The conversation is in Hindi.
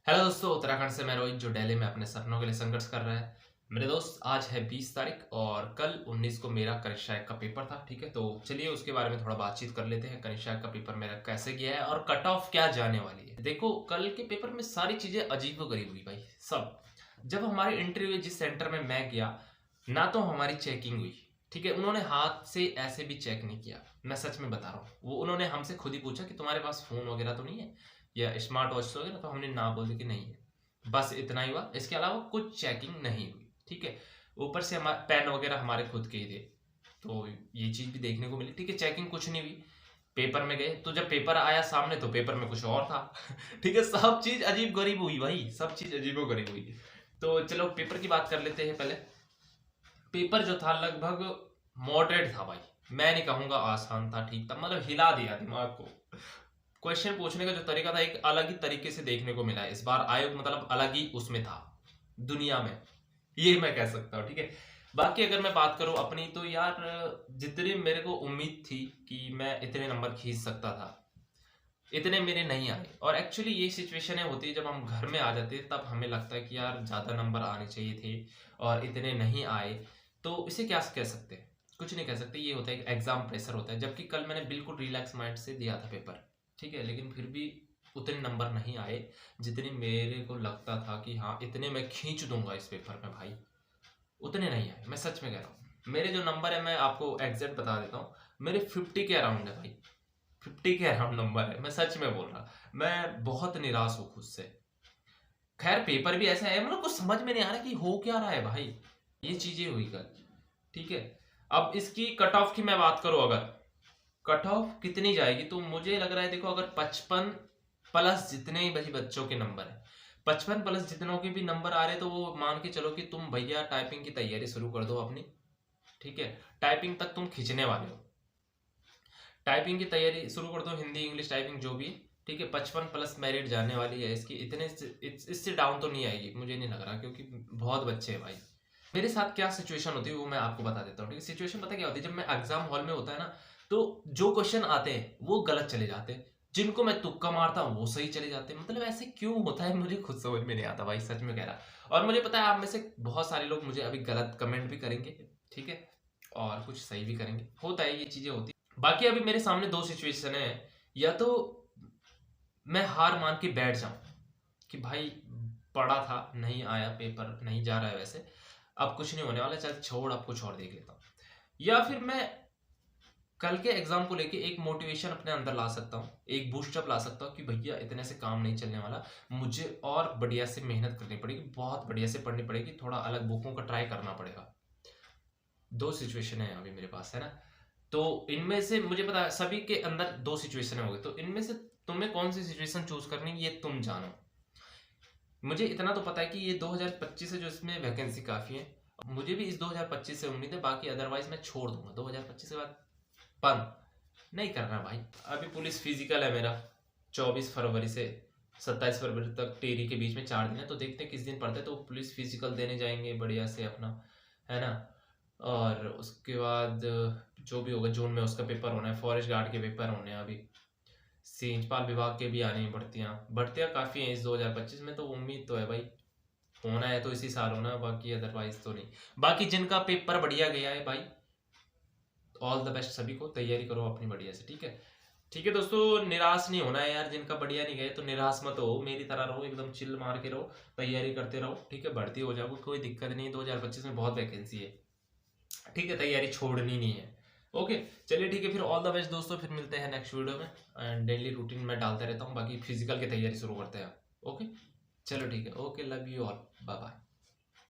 हेलो दोस्तों, उत्तराखंड से मैं रोहित जो दिल्ली में अपने सपनों के लिए संघर्ष कर रहा है। मेरे दोस्त, आज है 20 तारीख और कल 19 को मेरा कनिष्ठ का पेपर था। ठीक है, तो चलिए उसके बारे में थोड़ा बातचीत कर लेते हैं। कनिष्ठ का पेपर मेरा कैसे गया है और कट ऑफ क्या जाने वाली है। देखो, कल के पेपर में सारी चीजें अजीबोगरीब हुई भाई। सब जब हमारी इंटरव्यू जिस सेंटर में मैं गया, ना तो हमारी चेकिंग हुई। ठीक है, उन्होंने हाथ से ऐसे भी चेक नहीं किया। मैं सच में बता रहा हूँ, वो उन्होंने हमसे खुद ही पूछा कि तुम्हारे पास फोन वगैरह तो नहीं है या स्मार्ट वॉच तो वगैरह, तो हमने ना बोल दिया कि नहीं है। बस इतना ही हुआ, इसके अलावा कुछ चेकिंग नहीं हुई। ठीक है, ऊपर से हमारे पेन वगैरह हमारे खुद के ही थे, तो ये चीज भी देखने को मिली। ठीक है, चेकिंग कुछ नहीं हुई। पेपर में गए तो जब पेपर आया सामने तो पेपर में कुछ और था। ठीक है, सब चीज अजीब गरीब हुई भाई, सब चीज अजीबो गरीब हुई। तो चलो पेपर की बात कर लेते हैं। पहले पेपर जो था लगभग मॉडरेट था भाई। मैं नहीं कहूंगा आसान था, ठीक था, मतलब हिला दिया दिमाग को। क्वेश्चन पूछने का जो तरीका था, एक अलग ही तरीके से देखने को मिला है इस बार। आयोग मतलब अलग ही उसमें था दुनिया में, ये मैं कह सकता हूँ। ठीक है, बाकी अगर मैं बात करूँ अपनी, तो यार जितनी मेरे को उम्मीद थी कि मैं इतने नंबर खींच सकता था, इतने मेरे नहीं आए। और एक्चुअली ये सिचुएशन होती है जब हम घर में आ जाते हैं, तब हमें लगता है कि यार ज़्यादा नंबर आने चाहिए थे और इतने नहीं आए। तो इसे क्या कह सकते हैं? कुछ नहीं कह सकते। ये होता है, एग्जाम प्रेशर होता है। जबकि कल मैंने बिल्कुल रिलैक्स माइंड से दिया था पेपर। ठीक है, लेकिन फिर भी उतने नंबर नहीं आए जितने मेरे को लगता था कि हाँ इतने मैं खींच दूंगा इस पेपर में भाई। उतने नहीं आए, मैं सच में कह रहा हूँ। मेरे जो नंबर है मैं आपको एग्जैक्ट बता देता हूँ, मेरे 50 के अराउंड है भाई। 50 के अराउंड नंबर है, मैं सच में बोल रहा। मैं बहुत निराश हूँ खुद से। खैर पेपर भी ऐसा है, मतलब कुछ समझ में नहीं आ रहा कि हो क्या रहा है भाई। ये चीजें हुई कल। ठीक है, अब इसकी कट ऑफ की मैं बात करूं, अगर कट ऑफ कितनी जाएगी तो मुझे लग रहा है, देखो अगर 55 प्लस जितने ही भाई बच्चों के नंबर है, 55 प्लस जितनों के भी नंबर आ रहे, तो वो मान के चलो कि तुम भैया टाइपिंग की तैयारी शुरू कर दो अपनी। ठीक है, टाइपिंग तक तुम खींचने वाले हो। टाइपिंग की तैयारी शुरू कर दो, हिंदी इंग्लिश टाइपिंग जो भी। ठीक है, 55 प्लस मेरिट जाने वाली है इसकी। इतने इससे डाउन तो नहीं आएगी, मुझे नहीं लग रहा, क्योंकि बहुत बच्चे हैं भाई। मेरे साथ क्या सिचुएशन होती है वो मैं आपको बता देता हूँ। ठीक है, सिचुएशन पता क्या होती है, जब मैं एग्जाम हॉल में होता है ना, तो जो क्वेश्चन आते हैं वो गलत चले जाते हैं, जिनको मैं तुक्का मारता हूँ वो सही चले जाते हैं। मतलब ऐसे क्यों होता है मुझे खुद समझ में नहीं आता भाई, सच में कह रहा। और मुझे पता है आप में से बहुत सारे लोग मुझे अभी गलत कमेंट भी करेंगे। ठीक है, और कुछ सही भी करेंगे, होता है, ये चीजें होती है। बाकी अभी मेरे सामने दो सिचुएशन है। या तो मैं हार मान के बैठ जाऊं कि भाई पढ़ा था, नहीं आया, पेपर नहीं जा रहा है वैसे, अब कुछ नहीं होने वाला, चल छोड़, अब कुछ और देख लेता हूँ। या फिर मैं कल के एग्जाम को लेके एक मोटिवेशन अपने अंदर ला सकता हूँ, एक बूस्टअप ला सकता हूँ कि भैया इतने से काम नहीं चलने वाला, मुझे और बढ़िया से मेहनत करनी पड़ेगी, बहुत बढ़िया से पढ़नी पड़ेगी, थोड़ा अलग बुकों का ट्राई करना पड़ेगा। दो सिचुएशन है अभी मेरे पास, है ना। तो इनमें से मुझे पता है सभी के अंदर दो सिचुएशन हो गई, तो इनमें से तुम्हें कौन सी सिचुएशन चूज करनी है ये तुम जानो। मुझे इतना तो पता है कि ये 2025 है जो इसमें वैकेंसी काफी है। मुझे भी इस 2025 से उम्मीद है, बाकी अदरवाइज मैं छोड़ दूंगा 2025 के बाद। बंद नहीं करना भाई। अभी पुलिस फिजिकल है मेरा 24 फरवरी से 27 फरवरी तक, टेरी के बीच में 4 दिन है, तो देखते हैं किस दिन पड़ता है। तो पुलिस फिजिकल देने जाएंगे बढ़िया से अपना, है ना। और उसके बाद जो भी होगा जून में उसका पेपर होना है, फॉरेस्ट गार्ड के पेपर होने हैं अभी, सिंचपाल विभाग के भी आने हैं भर्तियाँ। भर्तियाँ काफ़ी हैं इस 2025 में, तो उम्मीद तो है भाई होना है तो इसी साल होना, बाकी अदरवाइज तो नहीं। बाकी जिनका पेपर बढ़िया गया है भाई, ऑल द बेस्ट सभी को, तैयारी करो अपनी बढ़िया से। ठीक है, ठीक है दोस्तों, निराश नहीं होना है यार। जिनका बढ़िया नहीं गए तो निराश मत हो, मेरी तरह रहो, एकदम चिल मार के रहो, तैयारी करते रहो। ठीक है, भर्ती हो जाओगे, कोई दिक्कत नहीं है, 2025 में बहुत वैकेंसी है। ठीक है, तैयारी छोड़नी नहीं है। ओके, चलिए ठीक है, फिर ऑल द बेस्ट दोस्तों, फिर मिलते हैं नेक्स्ट वीडियो में। एंड डेली रूटीन में डालता रहता हूँ, बाकी फिजिकल की तैयारी शुरू करते हैं। ओके, चलो ठीक है, okay, love you all, bye bye.